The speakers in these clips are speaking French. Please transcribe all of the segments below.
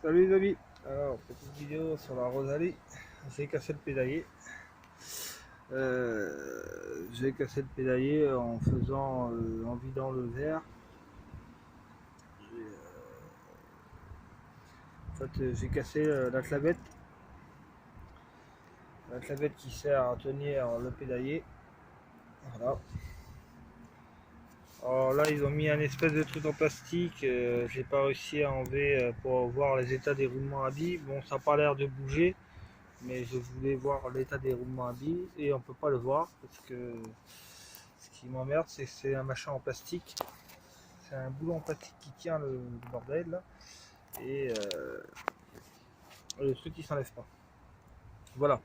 Salut les amis. Alors, petite vidéo sur la Rosalie. J'ai cassé le pédalier. J'ai cassé le pédalier en faisant, en vidant le verre. J'ai cassé la clavette qui sert à tenir le pédalier. Voilà. Alors là, ils ont mis un espèce de truc en plastique. J'ai pas réussi à enlever pour voir les états des roulements à billes. Bon, ça n'a pas l'air de bouger, mais je voulais voir l'état des roulements à billes et on peut pas le voir parce que ce qui m'emmerde, c'est que c'est un machin en plastique. C'est un boulon en plastique qui tient le bordel là, et le truc qui s'enlève pas. Voilà.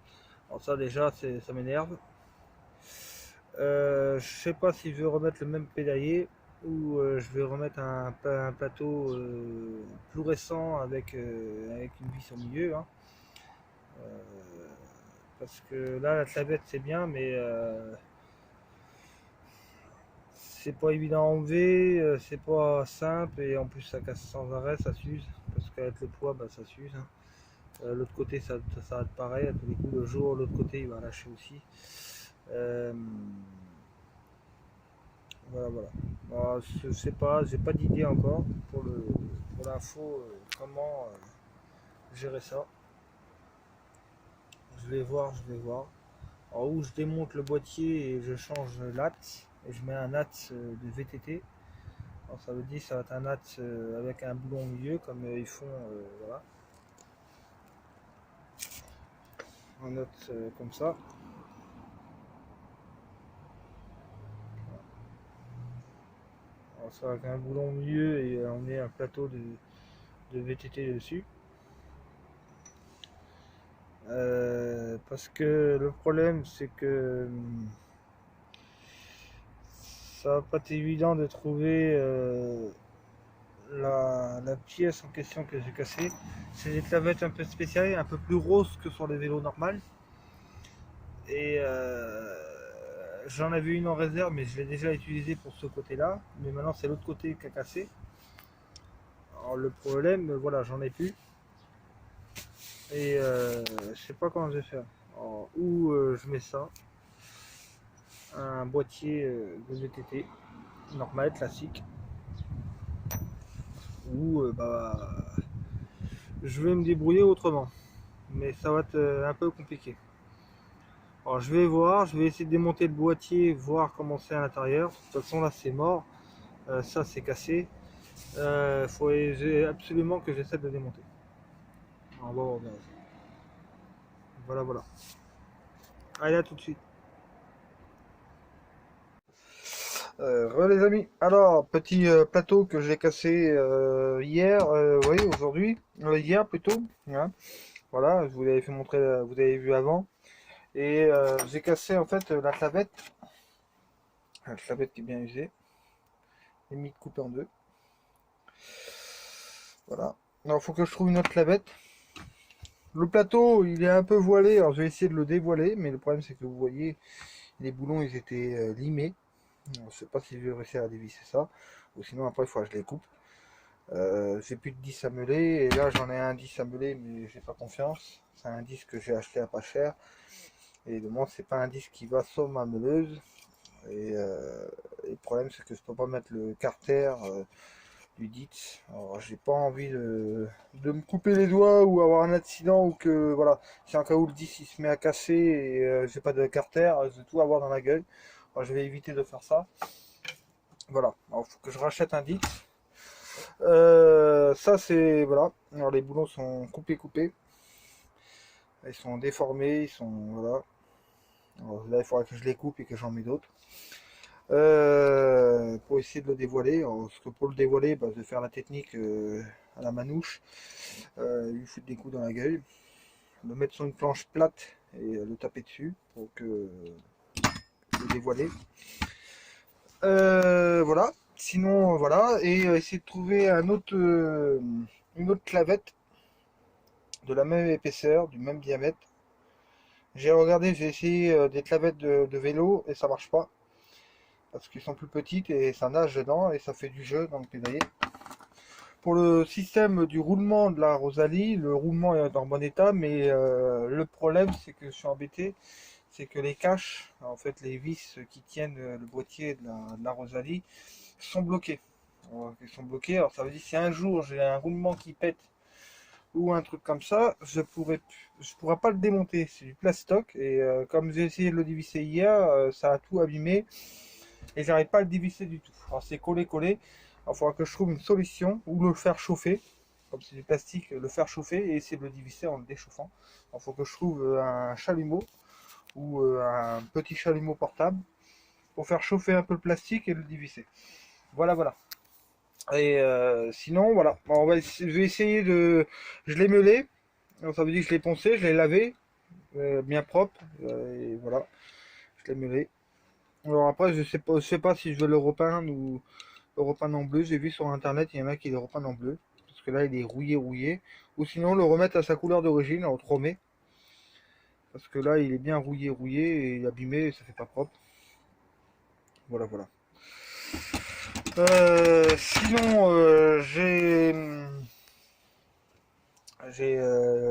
Alors ça déjà, ça m'énerve. Je sais pas si je vais remettre le même pédalier ou je vais remettre un plateau plus récent avec une vis au milieu. Hein. Euh, parce que là, la clavette c'est bien, mais c'est pas évident à enlever, c'est pas simple et en plus ça casse sans arrêt, ça s'use. Parce qu'avec le poids, bah, ça s'use. Hein. L'autre côté, ça s'arrête pareil. À tous les coups, le jour, l'autre côté, il va lâcher aussi. Euh, voilà, voilà. Alors, je sais pas, j'ai pas d'idée encore pour l'info, comment gérer ça. Je vais voir, je vais voir. En haut, je démonte le boîtier et je change l'axe et je mets un axe de VTT. Alors, ça veut dire que ça va être un axe avec un boulon au milieu comme ils font, voilà, un axe comme ça. Alors, ça avec un boulon au milieu et on met un plateau de VTT dessus. Parce que le problème c'est que ça va pas être évident de trouver la pièce en question que j'ai cassée. C'est des clavettes un peu spéciales, un peu plus roses que sur les vélos normales. Et j'en avais une en réserve, mais je l'ai déjà utilisée pour ce côté-là. Mais maintenant, c'est l'autre côté qui a cassé. Alors, le problème, voilà, j'en ai plus. Et je sais pas comment je vais faire. Alors, où je mets ça, un boîtier de VTT normal, classique. Ou bah, je vais me débrouiller autrement. Mais ça va être un peu compliqué. Alors je vais voir, je vais essayer de démonter le boîtier, voir comment c'est à l'intérieur. De toute façon là c'est mort, ça c'est cassé. Faut absolument que j'essaie de le démonter. Alors, on va voir. Voilà, voilà. Allez, à tout de suite. Les amis, alors petit plateau que j'ai cassé hier, oui aujourd'hui, hier plutôt, hein. Voilà, je vous l'avais fait montrer, vous avez vu avant, et j'ai cassé en fait la clavette qui est bien usée, et mis coupée en deux, voilà. Alors il faut que je trouve une autre clavette. Le plateau il est un peu voilé, alors je vais essayer de le dévoiler, mais le problème c'est que vous voyez, les boulons ils étaient limés. Je ne sais pas si je vais réussir à dévisser ça, ou sinon après il faut que je les coupe. J'ai plus de 10 à meuler, et là j'en ai un 10 à meuler, mais j'ai pas confiance. C'est un disque que j'ai acheté à pas cher, et de moi c'est pas un disque qui va sur ma meuleuse. Et le problème c'est que je peux pas mettre le carter du DITS. Alors j'ai pas envie de me couper les doigts ou avoir un accident, ou que voilà, si en cas où le disque il se met à casser et j'ai pas de carter, je vais tout avoir dans la gueule. Alors, je vais éviter de faire ça. Voilà, il faut que je rachète un DITS. Ça c'est voilà. Alors les boulons sont coupés. Ils sont déformés, ils sont voilà. Alors, là il faudra que je les coupe et que j'en mets d'autres. Pour essayer de le dévoiler. Alors, parce que pour le dévoiler, bah, je vais faire la technique à la manouche. Lui foutre des coups dans la gueule. Le mettre sur une planche plate et le taper dessus pour que le dévoiler. Voilà. Sinon, voilà. Et essayer de trouver une autre clavette de la même épaisseur, du même diamètre. J'ai regardé, j'ai essayé des clavettes de vélo et ça marche pas. Parce qu'ils sont plus petites et ça nage dedans et ça fait du jeu dans le pédalier. Pour le système du roulement de la Rosalie, le roulement est en bon état, mais le problème, c'est que je suis embêté, c'est que les caches, en fait, les vis qui tiennent le boîtier de la Rosalie, sont bloqués. Ils sont bloqués. Alors ça veut dire si un jour j'ai un roulement qui pète ou un truc comme ça, je pourrais pas le démonter. C'est du plastoc et comme j'ai essayé de le dévisser hier, ça a tout abîmé et j'arrive pas à le dévisser du tout. Alors c'est collé. Il faudra que je trouve une solution ou le faire chauffer. Comme c'est du plastique, le faire chauffer et essayer de le dévisser en le déchauffant. Il faut que je trouve un chalumeau ou un petit chalumeau portable pour faire chauffer un peu le plastique et le dévisser. Voilà. Et sinon, voilà. Je vais essayer de. Je l'ai meulé. Alors, ça veut dire que je l'ai poncé, je l'ai lavé, bien propre. Et voilà. Je l'ai meulé. Alors après, je sais pas si je vais le repeindre ou le repeindre en bleu. J'ai vu sur internet, il y en a qui le repeignent en bleu. Parce que là, il est rouillé. Ou sinon, le remettre à sa couleur d'origine, en chromé. Parce que là, il est bien rouillé et abîmé, et ça fait pas propre. Voilà. Sinon,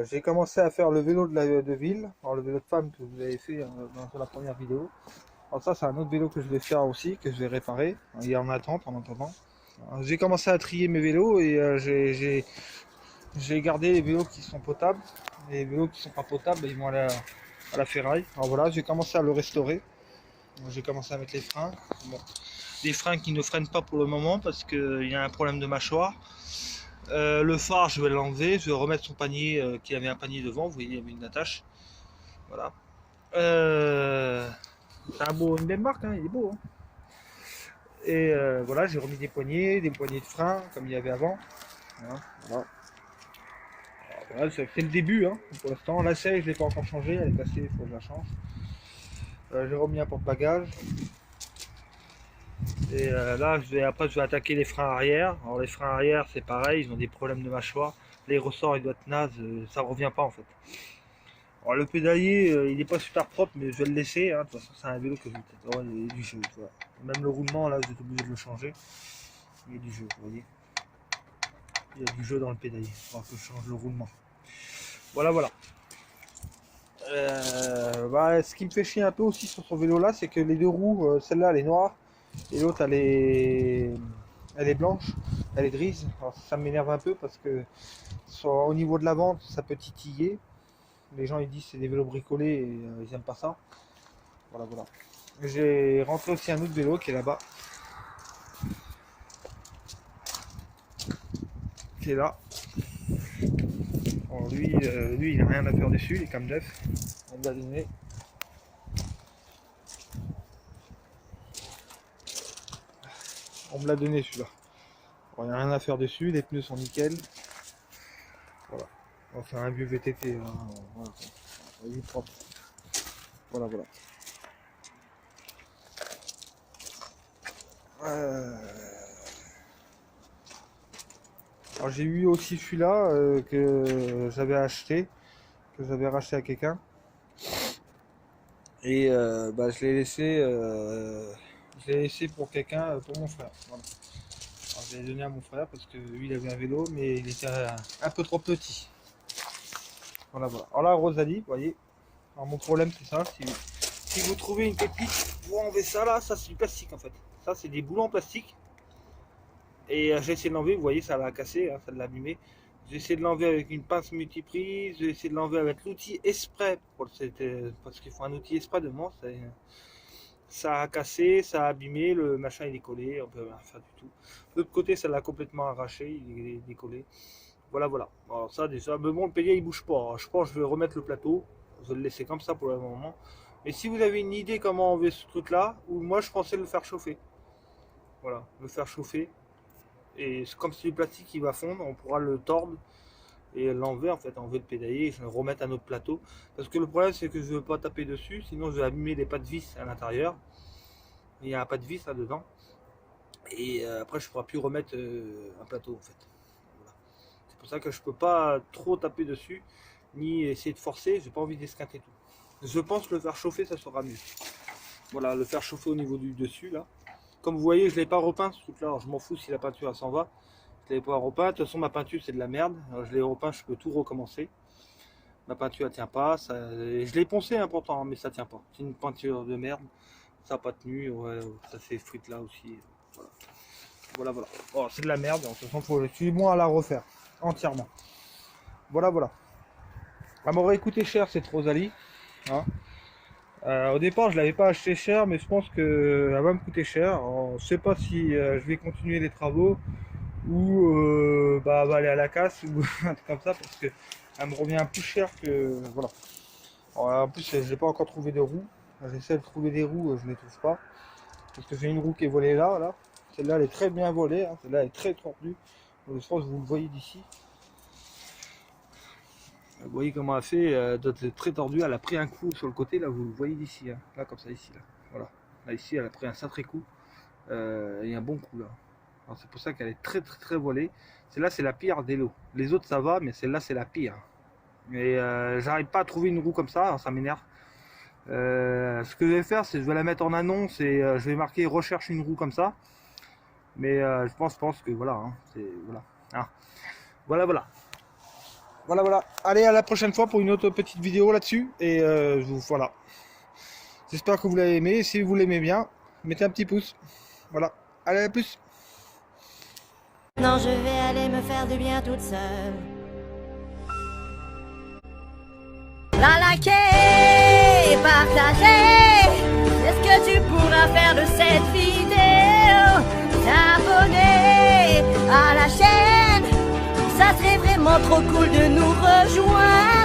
j'ai commencé à faire le vélo de ville, alors le vélo de femme que vous avez fait dans la première vidéo. Alors ça, c'est un autre vélo que je vais faire aussi, que je vais réparer. Il est en attente en attendant. J'ai commencé à trier mes vélos et j'ai gardé les vélos qui sont potables. Les vélos qui sont pas potables, ils vont à la ferraille. Alors voilà, j'ai commencé à le restaurer. J'ai commencé à mettre les freins. Bon, des freins qui ne freinent pas pour le moment parce qu'il y a un problème de mâchoire. Le phare, je vais l'enlever, je vais remettre son panier, qui avait un panier devant, vous voyez, il y avait une attache. Voilà. C'est une belle marque, hein, il est beau. Hein. Et voilà, j'ai remis des poignées de frein, comme il y avait avant. Voilà. Voilà, c'est le début, hein, pour l'instant. La selle, je ne l'ai pas encore changée, elle est cassée, il faut que je la change. J'ai remis un porte-bagages. Et là, après, je vais attaquer les freins arrière. Alors, les freins arrière, c'est pareil, ils ont des problèmes de mâchoire. Les ressorts, ils doivent être nazes, ça revient pas en fait. Alors, le pédalier, il n'est pas super propre, mais je vais le laisser. Hein. De toute façon, c'est un vélo que je vais peut-être. Oh, il y a du jeu. Voilà. Même le roulement, là, j'ai obligé de le changer. Il y a du jeu, vous voyez. Il y a du jeu dans le pédalier. Il faudra que je change le roulement. Voilà. Ce qui me fait chier un peu aussi sur ce vélo-là, c'est que les deux roues, celle-là, elle est noire. Et l'autre, elle est blanche, elle est grise. Alors, ça m'énerve un peu parce que au niveau de la vente, ça peut titiller. Les gens ils disent que c'est des vélos bricolés et ils aiment pas ça. Voilà. J'ai rentré aussi un autre vélo qui est là-bas. Qui est là. Alors, lui, il n'a rien à faire dessus, il est comme neuf. On me l'a donné. On me l'a donné celui-là. Il n'y a rien à faire dessus, les pneus sont nickel. Voilà. Enfin un vieux VTT. Hein. Voilà. Il est propre. Voilà. Alors j'ai eu aussi celui-là que j'avais acheté, que j'avais racheté à quelqu'un. Et je l'ai laissé pour quelqu'un, pour mon frère. Voilà. Alors, je l'ai donné à mon frère parce que lui il avait un vélo, mais il était un peu trop petit. Voilà. Alors là, Rosalie, vous voyez. Alors mon problème c'est ça. Si vous trouvez une pépite, vous enlevez ça là, ça c'est du plastique en fait. Ça c'est des boulons en plastique. Et j'ai essayé de l'enlever, vous voyez, ça l'a cassé, hein, ça l'a abîmé. J'ai essayé de l'enlever avec une pince multiprise, j'ai essayé de l'enlever avec l'outil exprès, parce qu'il faut un outil exprès de moi. Ça a cassé, ça a abîmé, le machin il est collé, on peut rien faire du tout. De l'autre côté, ça l'a complètement arraché, il est décollé. Voilà. Alors ça déjà, mais bon, le pilier il bouge pas. Je pense que je vais remettre le plateau, je vais le laisser comme ça pour le moment. Mais si vous avez une idée comment enlever ce truc là, ou moi je pensais le faire chauffer. Voilà, le faire chauffer. Et comme c'est du plastique qui va fondre, on pourra le tordre et l'enlever en fait, enlever le pédalier et remettre à notre plateau. Parce que le problème c'est que je ne veux pas taper dessus, sinon je vais abîmer les pas de vis à l'intérieur. Il y a un pas de vis là-dedans. Et après je ne pourrai plus remettre un plateau en fait. Voilà. C'est pour ça que je ne peux pas trop taper dessus, ni essayer de forcer, j'ai pas envie d'esquinter tout. Je pense que le faire chauffer ça sera mieux. Voilà, le faire chauffer au niveau du dessus là. Comme vous voyez, je ne l'ai pas repeint ce truc là, alors je m'en fous si la peinture elle s'en va. Je l'avais pas repeint. De toute façon, ma peinture, c'est de la merde. Alors, je l'ai repeint, je peux tout recommencer. Ma peinture, elle tient pas. Ça... Je l'ai poncé, hein, pourtant, mais ça tient pas. C'est une peinture de merde. Ça n'a pas tenu. Ouais, ça s'est frite là aussi. Voilà. Voilà, voilà. Oh, c'est de la merde. De toute façon, faut suis-moi à la refaire entièrement. Voilà, voilà. Elle m'aurait coûté cher cette Rosalie. Hein. Au départ, je l'avais pas acheté cher, mais je pense que elle va me coûter cher. Alors, je sais pas si je vais continuer les travaux ou bah, elle va aller à la casse ou un truc comme ça parce que elle me revient plus cher que voilà. Alors, en plus, je n'ai pas encore trouvé de roues. J'essaie de trouver des roues, je ne les trouve pas parce que j'ai une roue qui est volée là, là. Celle-là, elle est très bien volée. Hein. Celle-là, elle est très tordue. Je pense que vous le voyez d'ici. Vous voyez comment elle fait, très tordue, elle a pris un coup sur le côté, là vous le voyez d'ici, hein. Là comme ça ici, là. Voilà. Là ici elle a pris un sacré coup, et un bon coup là. C'est pour ça qu'elle est très volée. Celle-là c'est la pire des lots. Les autres ça va, mais celle-là c'est la pire. Et j'arrive pas à trouver une roue comme ça, alors ça m'énerve. Ce que je vais faire c'est que je vais la mettre en annonce et je vais marquer recherche une roue comme ça. Mais je pense que voilà, hein, c'est voilà. Ah. Voilà, voilà. Voilà, voilà. Allez, à la prochaine fois pour une autre petite vidéo là-dessus. Et voilà. J'espère que vous l'avez aimé. Si vous l'aimez bien, mettez un petit pouce. Voilà. Allez, à plus. Non, je vais aller me faire du bien toute seule. La liker, partager. Est-ce que tu pourras faire de cette vidéo? T'abonner à la chaîne. Ça serait vraiment trop cool de nous rejoindre.